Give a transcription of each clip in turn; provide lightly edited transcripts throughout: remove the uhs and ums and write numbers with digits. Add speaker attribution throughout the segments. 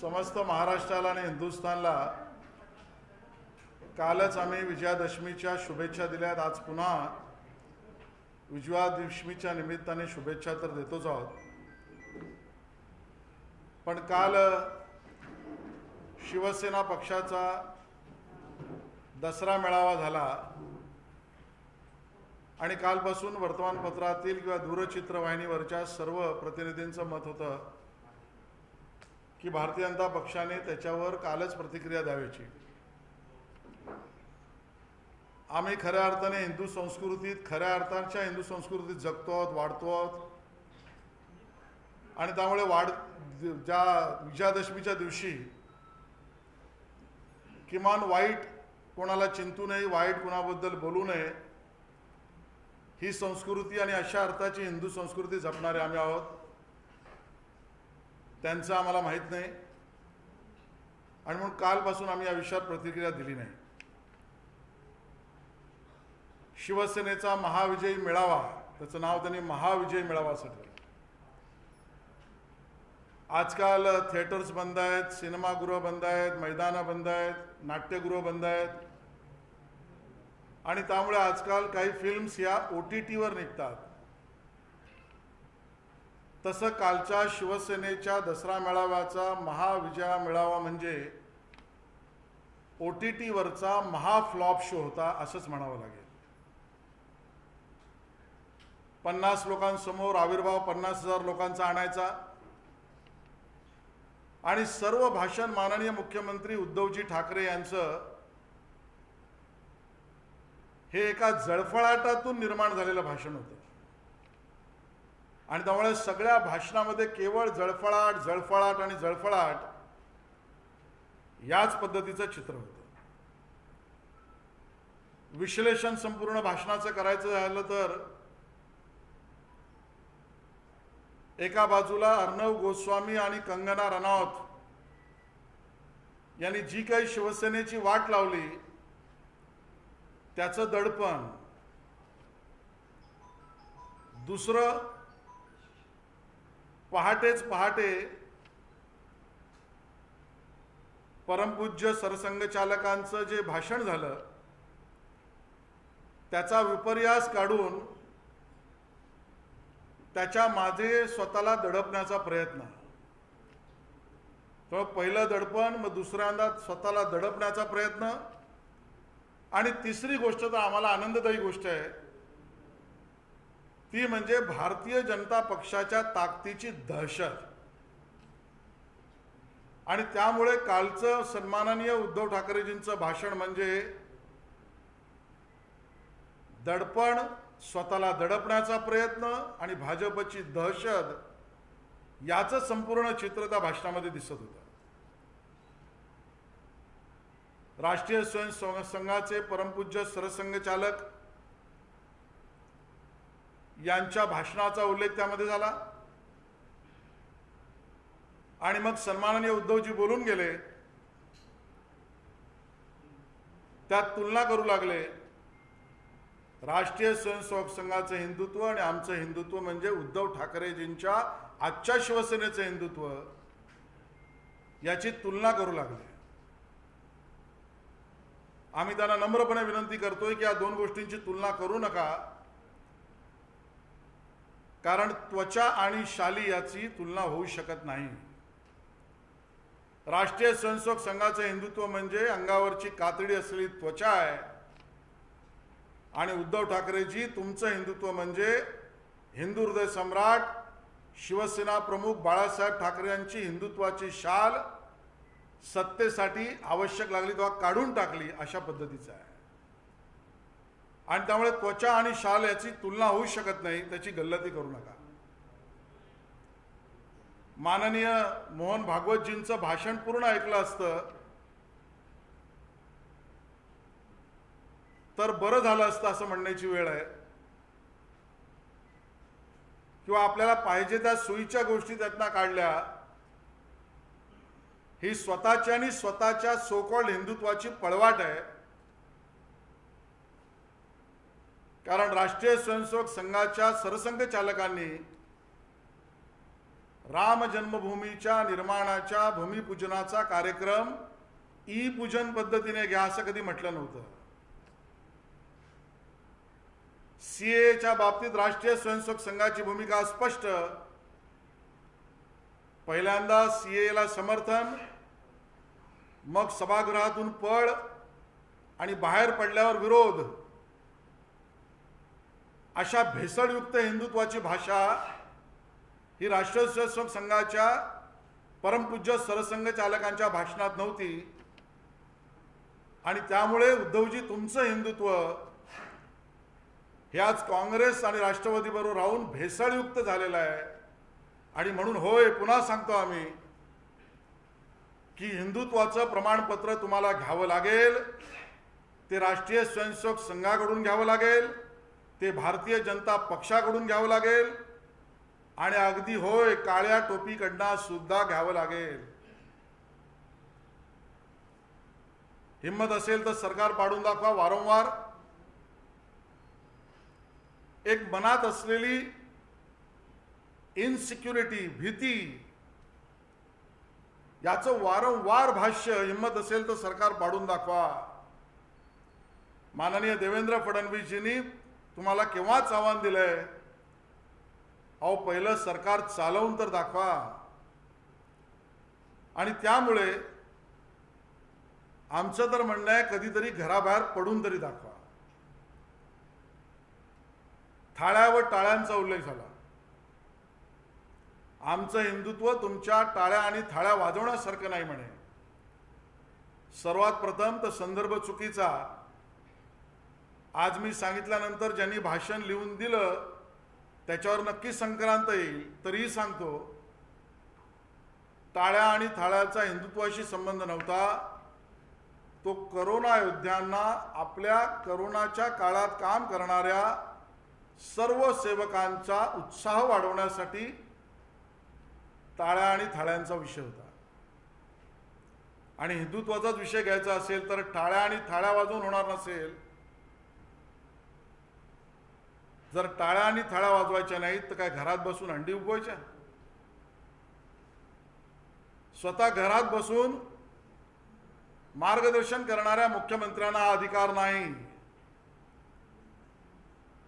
Speaker 1: समस्त महाराष्ट्राला आणि हिंदुस्थानला कालच आम्ही विजयादशमीच्या शुभेच्छा दिल्यात। आज पुन्हा विजयादशमीच्या निमित्ताने शुभेच्छा तर देतोच आहोत, पण काल शिवसेना पक्षाचा दसरा मेळावा झाला आणि कालपासून वर्तमानपत्रातील किंवा दूरचित्रवाहिनीवरच्या सर्व प्रतिनिधींचं मत होतं की भारतीय जनता पक्षाने त्याच्यावर कालच प्रतिक्रिया द्यावीची। आम्ही खऱ्या अर्थाने हिंदू संस्कृतीत, खऱ्या अर्थाच्या हिंदू संस्कृतीत जगतो आहोत, वाढतो आहोत आणि त्यामुळे ज्या विजयादशमीच्या दिवशी किमान वाईट कोणाला चिंतू नये, वाईट कोणाबद्दल बोलू नये, ही संस्कृती आणि अशा अर्थाची हिंदू संस्कृती जपणारे आम्ही आहोत। त्यांचं आम्हाला माहीत नाही आणि म्हणून कालपासून आम्ही या विषयावर प्रतिक्रिया दिली नाही। शिवसेनेचा महाविजयी मेळावा, त्याचं नाव त्यांनी महाविजयी मेळावा असं ठेवलं। आजकाल थिएटर्स बंद आहेत, सिनेमागृह बंद आहेत, मैदानं बंद आहेत, नाट्यगृह बंद आहेत आणि त्यामुळे आजकाल काही फिल्म्स या OTTवर निघतात। तसं कालच्या शिवसेनेच्या दसरा मेळाव्याचा महाविजय मेळावा म्हणजे OTTवरचा महाफ्लॉप शो होता असंच म्हणावं लागेल। 50 लोकांसमोर आविर्भाव 50,000 लोकांचा आणायचा आणि सर्व भाषण माननीय मुख्यमंत्री उद्धवजी ठाकरे यांचं हे एका जळफळाटातून निर्माण झालेलं भाषण होतं आणि त्यामुळे सगळ्या भाषणामध्ये केवळ जळफळाट जळफळाट आणि जळफळाट याच पद्धतीचं चित्र होतं। विश्लेषण संपूर्ण भाषणाचं करायचं झालं तर एका बाजूला अर्णव गोस्वामी आणि कंगना रनौत यांनी जी काही शिवसेनेची वाट लावली त्याचं दडपण, दुसरं पहाटे परमपूज्य सरसंघचालकांचं जे भाषण झालं त्याचा विपर्यास काढून त्याच्या मागे स्वतःला दडपण्याचा प्रयत्न। तर पहिलं दडपण, मग दुसऱ्यांदा स्वतःला दडपण्याचा प्रयत्न आणि तिसरी गोष्ट तर आम्हाला आनंददायी गोष्ट आहे ती म्हणजे भारतीय जनता पक्षाच्या ताकदीची दहशत। आणि त्यामुळे कालचं सन्माननीय उद्धव ठाकरेजींचं भाषण म्हणजे दडपण, स्वतःला दडपण्याचा प्रयत्न आणि भाजपची दहशत याचं संपूर्ण चित्र त्या भाषणामध्ये दिसत होतं। राष्ट्रीय स्वयंसेवक संघाचे परमपूज्य सरसंघचालक यांच्या भाषणाचा उल्लेख त्यामध्ये झाला आणि मग सन्माननीय उद्धवजी बोलून गेले, त्यात तुलना करू लागले राष्ट्रीय स्वयंसेवक संघाचं हिंदुत्व आणि आमचं हिंदुत्व म्हणजे उद्धव ठाकरेजींच्या आजच्या शिवसेनेचं हिंदुत्व, याची तुलना करू लागले। आम्ही त्यांना नम्रपणे विनंती करतोय की या दोन गोष्टींची तुलना करू नका, कारण त्वचा आणि शाली याची तुलना होऊ शकत नाही। राष्ट्रीय स्वयंसेवक संघाचं हिंदुत्व म्हणजे अंगावरची कातडी असलेली त्वचा आहे आणि उद्धव ठाकरेजी तुमचं हिंदुत्व म्हणजे हिंदू हृदय सम्राट शिवसेना प्रमुख बाळासाहेब ठाकरे यांची हिंदुत्वाची शाल सत्तेसाठी आवश्यक लागली तेव्हा काढून टाकली अशा पद्धतीचं आहे आणि त्यामुळे त्वचा आणि शाल याची तुलना होऊ शकत नाही, त्याची गल्लती करू नका। माननीय मोहन भागवतजींचं भाषण पूर्ण ऐकलं असतं तर बरं झालं असतं असं म्हणण्याची वेळ आहे, किंवा आपल्याला पाहिजे त्या सोयीच्या गोष्टी त्यातनं काढल्या। ही स्वतःच्या आणि स्वतःच्या सोकॉल्ड हिंदुत्वाची पळवाट आहे, कारण राष्ट्रीय स्वयंसेवक संघाच्या सरसंघचालकांनी राम जन्मभूमीच्या निर्माणाच्या भूमिपूजनाचा कार्यक्रम ई पूजन पद्धतीने घ्या असं कधी म्हटलं नव्हतं. सीएच्या बाबतीत राष्ट्रीय स्वयंसेवक संघाची भूमिका स्पष्ट. पहिल्यांदा सीएला समर्थन, मग सभागृहातून पळ आणि बाहेर पडल्यावर विरोध, अशा भेसळयुक्त हिंदुत्वाची भाषा ही राष्ट्रीय स्वयंसेवक संघाच्या परमपूज्य सरसंघचालकांच्या भाषणात नव्हती. आणि त्यामुळे उद्धवजी तुमचं हिंदुत्व हे आज काँग्रेस आणि राष्ट्रवादीबरोबर राहून भेसळयुक्त झालेलं आहे. आणि म्हणून होय, पुन्हा सांगतो आम्ही की हिंदुत्वाचं प्रमाणपत्र तुम्हाला घ्यावं लागेल. ते राष्ट्रीय स्वयंसेवक संघाकडून घ्यावं लागेल, ते भारतीय जनता पक्षाकडून घ्यावं लागेल आणि अगदी होय काळ्या टोपीकडनं सुद्धा घ्यावं लागेल. हिम्मत असेल तर सरकार पाडून दाखवा. वारंवार एक मनात असलेली इनसिक्युरिटी, भीती, याचं वारंवार भाष्य हिम्मत असेल तर सरकार पाडून दाखवा. माननीय देवेंद्र फडणवीसजींनी तुम्हाला केव्हाच आव्हान दिलंय, अहो पहिलं सरकार चालवून तर दाखवा. आणि त्यामुळे आमचं तर म्हणणं आहे कधीतरी घराबाहेर पडून तरी दाखवा. थाळ्या व टाळ्यांचा उल्लेख झाला. आमचं हिंदुत्व तुमच्या टाळ्या आणि थाळ्या वाजवण्यासारखं नाही म्हणे. सर्वात प्रथम तर संदर्भ चुकीचा. आज मी सांगितल्यानंतर ज्यांनी भाषण लिहून दिलं त्याच्यावर नक्की संक्रांत येईल. तरीही सांगतो, टाळ्या आणि थाळ्याचा हिंदुत्वाशी संबंध नव्हता. तो करोना योद्ध्यांना, आपल्या करोनाच्या काळात काम करणाऱ्या सर्व सेवकांचा उत्साह वाढवण्यासाठी टाळ्या आणि थाळ्यांचा विषय होता. आणि हिंदुत्वाचाच विषय घ्यायचा असेल तर टाळ्या आणि थाळ्या वाजवून होणार नसेल. जर टाळ्या आणि थाळ्या वाजवायच्या नाहीत तर काय घरात बसून हंडी उगवायच्या? स्वतः घरात बसून मार्गदर्शन करणाऱ्या मुख्यमंत्र्यांना हा अधिकार नाही.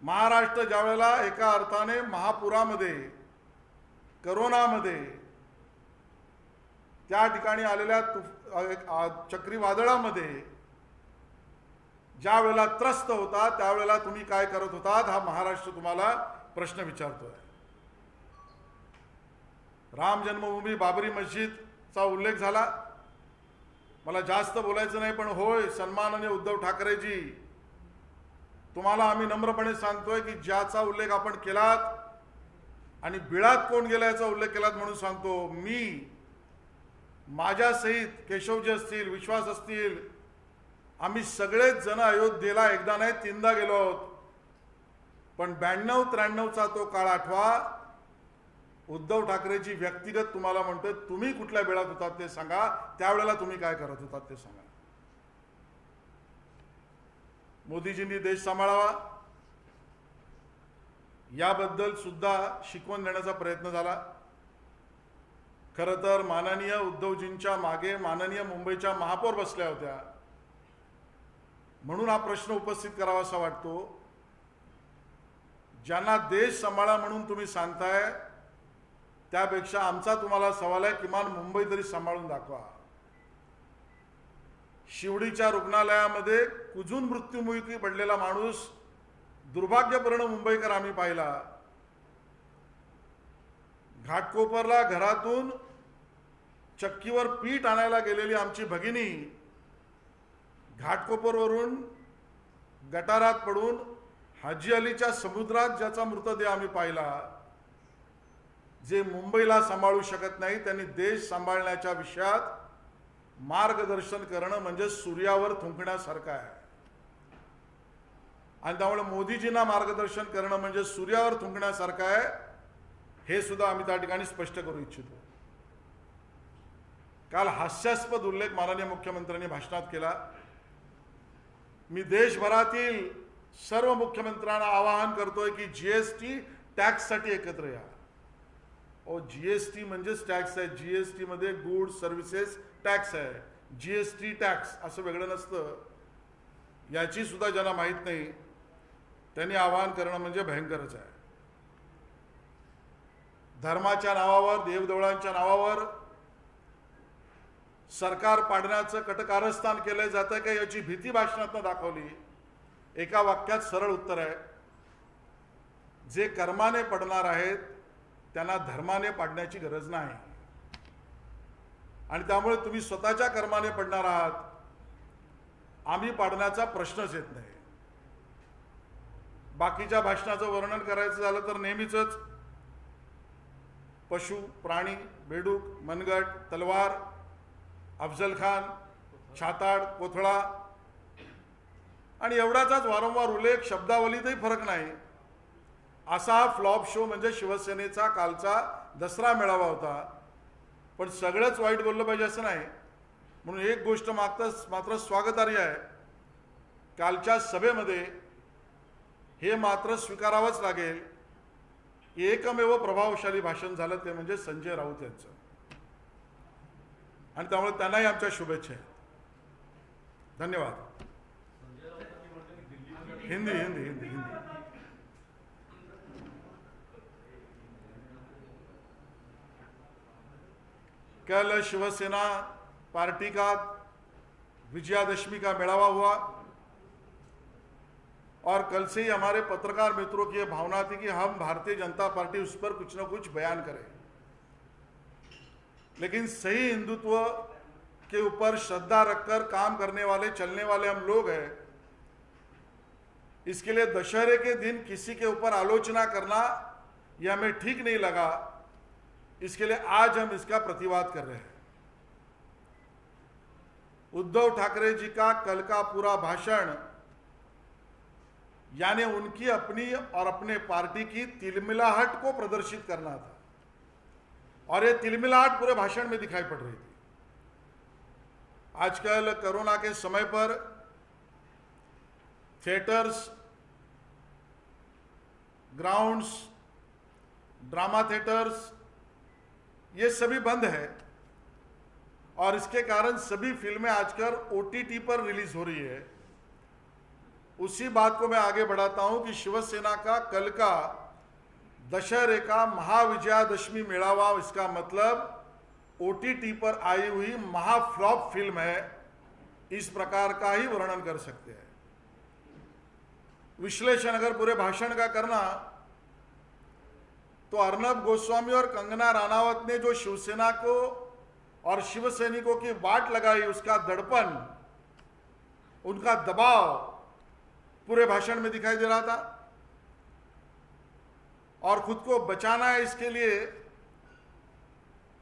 Speaker 1: महाराष्ट्र ज्यावेळेला एका अर्थाने महापुरामध्ये, करोनामध्ये, त्या ठिकाणी आलेल्या चक्रीवादळामध्ये ज्या वेळेला त्रस्त होता त्यावेळेला तुम्ही काय करत होतात हा महाराष्ट्र तुम्हाला प्रश्न विचारतोय. राम जन्मभूमी, बाबरी मस्जिदचा उल्लेख झाला. मला जास्त बोलायचं नाही, पण होय सन्माननीय उद्धव ठाकरेजी, तुम्हाला आम्ही नम्रपणे सांगतोय की ज्याचा उल्लेख आपण केलात आणि बिळात कोण गेला याचा उल्लेख केलात म्हणून सांगतो, मी माझ्यासहित केशवजी असतील, विश्वास असतील, आम्ही सगळेच जण अयोध्येला एकदा नाही तीनदा गेलो आहोत. पण 92-93चा तो काळ आठवा. उद्धव ठाकरेजी व्यक्तिगत तुम्हाला म्हणतोय, तुम्ही कुठल्या बेळात होतात ते सांगा, त्यावेळेला तुम्ही काय करत होतात ते सांगा. मोदीजींनी देश सांभाळावा याबद्दल सुद्धा शिकवण देण्याचा प्रयत्न झाला. खरं तर माननीय उद्धवजींच्या मागे माननीय मुंबईच्या महापौर बसल्या होत्या म्हणून हा प्रश्न उपस्थित करावासा वाटतो. ज्यांना देश सांभाळा म्हणून तुम्ही सांगताय त्यापेक्षा आमचा तुम्हाला सवाल आहे, किमान मुंबई तरी सांभाळून दाखवा. शिवडीच्या रुग्णालयामध्ये कुजून मृत्युमुखी पडलेला माणूस दुर्भाग्यपूर्ण मुंबईकर आम्ही पाहिला. घाटकोपरला घरातून चक्कीवर पीठ आणायला गेलेली आमची भगिनी घाटकोपरवरून गटारात पडून हाजी अलीच्या समुद्रात ज्याचा मृतदेह आम्ही पाहिला. जे मुंबईला सांभाळू शकत नाही त्यांनी देश सांभाळण्याच्या विषयात मार्गदर्शन करणं म्हणजे सूर्यावर थुंकण्यासारखं आहे. आणि त्यामुळे मोदीजींना मार्गदर्शन करणं म्हणजे सूर्यावर थुंकण्यासारखं आहे, हे सुद्धा आम्ही त्या ठिकाणी स्पष्ट करू इच्छितो. काल हास्यास्पद उल्लेख माननीय मुख्यमंत्र्यांनी भाषणात केला. मी देशभरातील सर्व मुख्यमंत्र्यांना आवाहन करतोय की जीएसटी टॅक्ससाठी एकत्र या. जीएसटी म्हणजेच टॅक्स आहे. जीएसटी मध्ये गुड्स सर्व्हिसेस टॅक्स आहे. जीएसटी टॅक्स असं वेगळं नसतं. याची सुद्धा ज्यांना माहीत नाही त्यांनी आवाहन करणं म्हणजे भयंकरच आहे. धर्माच्या नावावर, देवदेवळांच्या नावावर सरकार पाडण्याचं कटकारस्थान केलं जातं का याची भीती भाषणातून दाखवली. एका वाक्यात सरळ उत्तर आहे, जे कर्माने पडणार आहेत त्यांना धर्माने पाडण्याची गरज नाही. आणि त्यामुळे तुम्ही स्वतःच्या कर्माने पडणार आहात, आम्ही पाडण्याचा प्रश्नच येत नाही. बाकीच्या भाषणाचं वर्णन करायचं झालं तर नेहमीच पशु, प्राणी, बेडूक, मनगट, तलवार, अफजल खान, छाताड, कोथळा आणि एवढाचाच वारंवार उल्लेख, शब्दावलीतही फरक नाही. असा हा फ्लॉप शो म्हणजे शिवसेनेचा कालचा दसरा मेळावा होता. पण सगळंच वाईट बोललं पाहिजे असं नाही. म्हणून एक गोष्ट मात्र स्वागतार्ह आहे, कालच्या सभेमध्ये हे मात्र स्वीकारावंच लागेल, एकमेव प्रभावशाली भाषण झालं ते म्हणजे संजय राऊत यांचं. आणि त्यामुळे त्यांनाही आमच्या शुभेच्छा आहेत. धन्यवाद. हिंदी हिंदी हिंदी हिंदी कल शिवसेना पार्टी का विजयादशमी का मेळावा हुआ और कल से ही हमारे पत्रकार मित्रों की ये भावना थी कि हम भारतीय जनता पार्टी उस पर कुछ न कुछ बयान करें. लेकिन सही हिंदुत्व के ऊपर श्रद्धा रखकर काम करने वाले, चलने वाले हम लोग हैं. इसके लिए दशहरे के दिन किसी के ऊपर आलोचना करना यह हमें ठीक नहीं लगा. इसके लिए आज हम इसका प्रतिवाद कर रहे हैं. उद्धव ठाकरे जी का कल का पूरा भाषण यानी उनकी अपनी और अपने पार्टी की तिलमिलाहट को प्रदर्शित करना था, और ये तिलमिलाहट पूरे भाषण में दिखाई पड़ रही थी. आजकल कोरोना के समय पर थिएटर्स, ग्राउंड्स, ड्रामा थिएटर्स ये सभी बंद है, और इसके कारण सभी फिल्में आजकल ओटीटी पर रिलीज हो रही है. उसी बात को मैं आगे बढ़ाता हूं कि शिवसेना का कल का दशहरे का महाविजयादशमी मेळावा, इसका मतलब ओटीटी पर आई हुई महाफ्लॉप फिल्म है, इस प्रकार का ही वर्णन कर सकते हैं. विश्लेषण अगर पूरे भाषण का करना तो अर्नब गोस्वामी और कंगना राणावत ने जो शिवसेना को और शिवसैनिकों की वाट लगाई, उसका दड़पन, उनका दबाव पूरे भाषण में दिखाई दे रहा था. और खुद को बचाना है, इसके लिए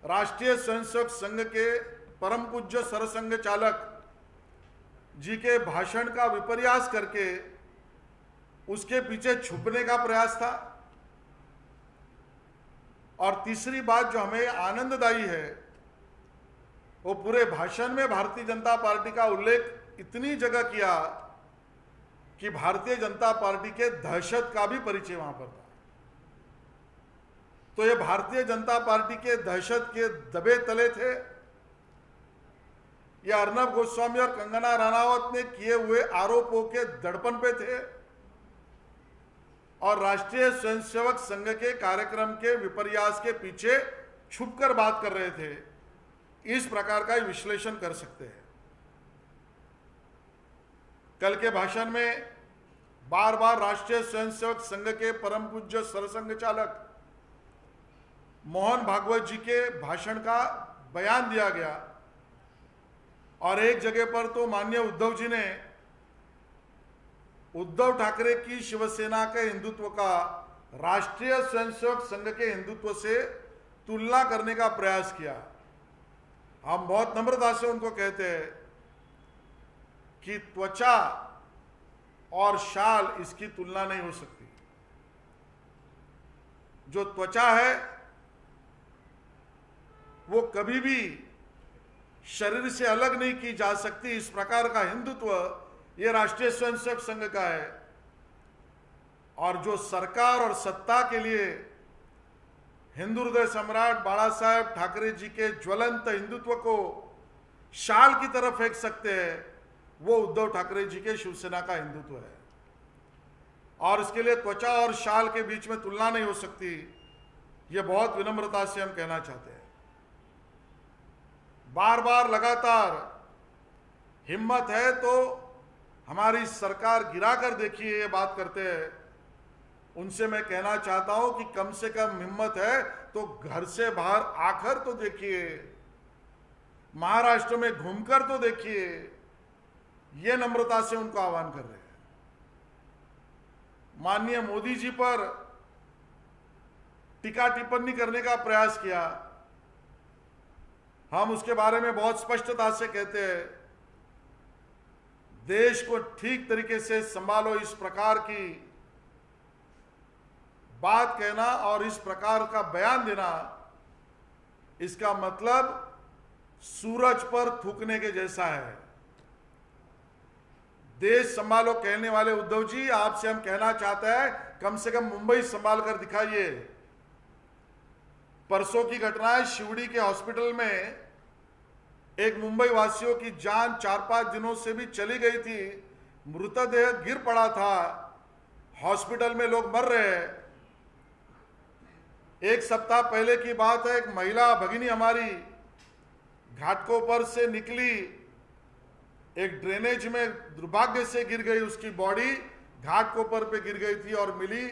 Speaker 1: राष्ट्रीय स्वयंसेवक संघ के परम पूज्य सरसंघ चालक जी के भाषण का विपर्यास करके उसके पीछे छुपने का प्रयास था. और तीसरी बात जो हमें आनंददायी है, वो पूरे भाषण में भारतीय जनता पार्टी का उल्लेख इतनी जगह किया कि भारतीय जनता पार्टी के दहशत का भी परिचय वहां पर था. तो ये भारतीय जनता पार्टी के दहशत के दबे तले थे. ये अर्नब गोस्वामी और कंगना राणावत ने किए हुए आरोपों के दड़पन पे थे, और राष्ट्रीय स्वयंसेवक संघ के कार्यक्रम के विपर्यास के पीछे छुपकर बात कर रहे थे. इस प्रकार का विश्लेषण कर सकते हैं. कल के भाषण में बार बार राष्ट्रीय स्वयंसेवक संघ के परम पूज्य सरसंघ चालक मोहन भागवत जी के भाषण का बयान दिया गया, और एक जगह पर तो माननीय उद्धव जी ने उद्धव ठाकरे की शिवसेना के हिंदुत्व का राष्ट्रीय स्वयंसेवक संघ के हिंदुत्व से तुलना करने का प्रयास किया. हम बहुत नम्रता से उनको कहते हैं कि त्वचा और शाल इसकी तुलना नहीं हो सकती. जो त्वचा है वो कभी भी शरीर से अलग नहीं की जा सकती. इस प्रकार का हिंदुत्व ये राष्ट्रीय स्वयंसेवक संघ का है. और जो सरकार और सत्ता के लिए हिंदू हृदय सम्राट बाला साहेब ठाकरे जी के ज्वलंत हिंदुत्व को शाल की तरफ फेंक सकते हैं, वो उद्धव ठाकरे जी के शिवसेना का हिंदुत्व है। और इसके लिए त्वचा और शाल के बीच में तुलना नहीं हो सकती, ये बहुत विनम्रता से हम कहना चाहते हैं। बार बार लगातार हिम्मत है तो हमारी सरकार गिरा कर देखिए, ये बात करते हैं। उनसे मैं कहना चाहता हूं कि कम से कम हिम्मत है तो घर से बाहर आकर तो देखिए, महाराष्ट्र में घूमकर तो देखिए। ये नम्रता से उनको आह्वान कर रहे हैं। माननीय मोदी जी पर टीका टिप्पणी करने का प्रयास किया, हम उसके बारे में बहुत स्पष्टता से कहते हैं, देश को ठीक तरीके से संभालो। इस प्रकार की बात कहना और इस प्रकार का बयान देना, इसका मतलब सूरज पर थूकने के जैसा है। देश संभालो कहने वाले उद्धव जी, आपसे हम कहना चाहते हैं, कम से कम मुंबई संभाल कर दिखाइए। परसों की घटना है, शिवड़ी के हॉस्पिटल में एक मुंबई वासियों की जान 4-5 दिनों से भी चली गई थी, मृतदेह गिर पड़ा था, हॉस्पिटल में लोग मर रहे हैं। एक सप्ताह पहले की बात है, एक महिला भगिनी हमारी घाटकोपर से निकली, एक ड्रेनेज में दुर्भाग्य से गिर गई, उसकी बॉडी घाटकोपर पे गिर गई थी और मिली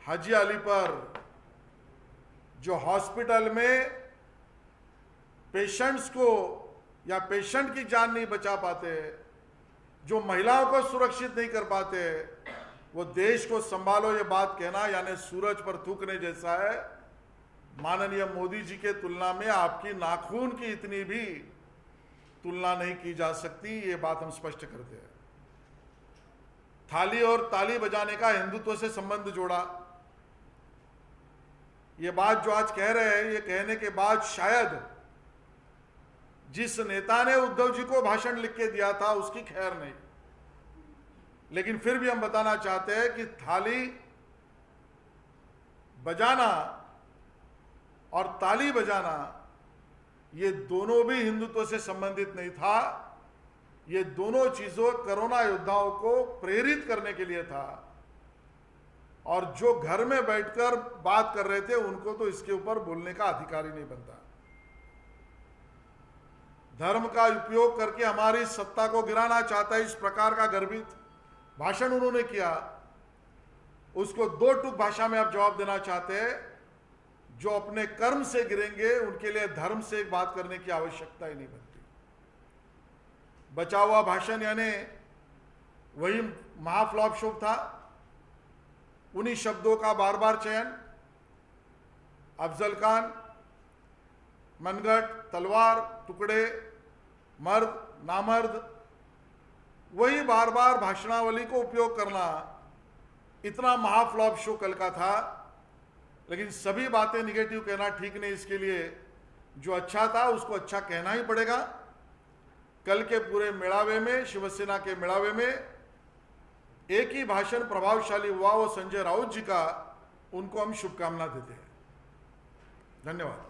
Speaker 1: हाजी अली पर। जो हॉस्पिटल में पेशेंट्स को या पेशेंट की जान नहीं बचा पाते, जो महिलाओं को सुरक्षित नहीं कर पाते, वो देश को संभालो ये बात कहना यानी सूरज पर थूकने जैसा है। माननीय मोदी जी के तुलना में आपकी नाखून की इतनी भी तुलना नहीं की जा सकती, ये बात हम स्पष्ट करते हैं। थाली और ताली बजाने का हिंदुत्व से संबंध जोड़ा, ये बात जो आज कह रहे हैं, ये कहने के बाद शायद जिस नेता ने उद्धव जी को भाषण लिख के दिया था उसकी खैर नहीं, लेकिन फिर भी हम बताना चाहते हैं कि थाली बजाना और ताली बजाना ये दोनों भी हिंदुत्व से संबंधित नहीं था। ये दोनों चीजों कोरोना योद्धाओं को प्रेरित करने के लिए था, और जो घर में बैठकर बात कर रहे थे उनको तो इसके ऊपर बोलने का अधिकार ही नहीं बनता। धर्म का उपयोग करके हमारी सत्ता को गिराना चाहता है, इस प्रकार का गर्वित भाषण उन्होंने किया। उसको दो टूक भाषा में आप जवाब देना चाहते हैं, जो अपने कर्म से गिरेंगे उनके लिए धर्म से एक बात करने की आवश्यकता ही नहीं बनती। बचा हुआ भाषण यानी वही महाफ्लॉप शो था, उन्हीं शब्दों का बार बार चयन, अफजल खान, मनगढ़, तलवार, टुकड़े, मर्द, नामर्द, वही बार बार भाषणावली को उपयोग करना, इतना महाफ्लॉप शो कल का था। लेकिन सभी बातें निगेटिव कहना ठीक नहीं, इसके लिए जो अच्छा था उसको अच्छा कहना ही पड़ेगा। कल के पूरे मेळावे में, शिवसेना के मेळावे में एक ही भाषण प्रभावशाली हुआ, वो संजय राउत जी का, उनको हम शुभकामना देते हैं। धन्यवाद।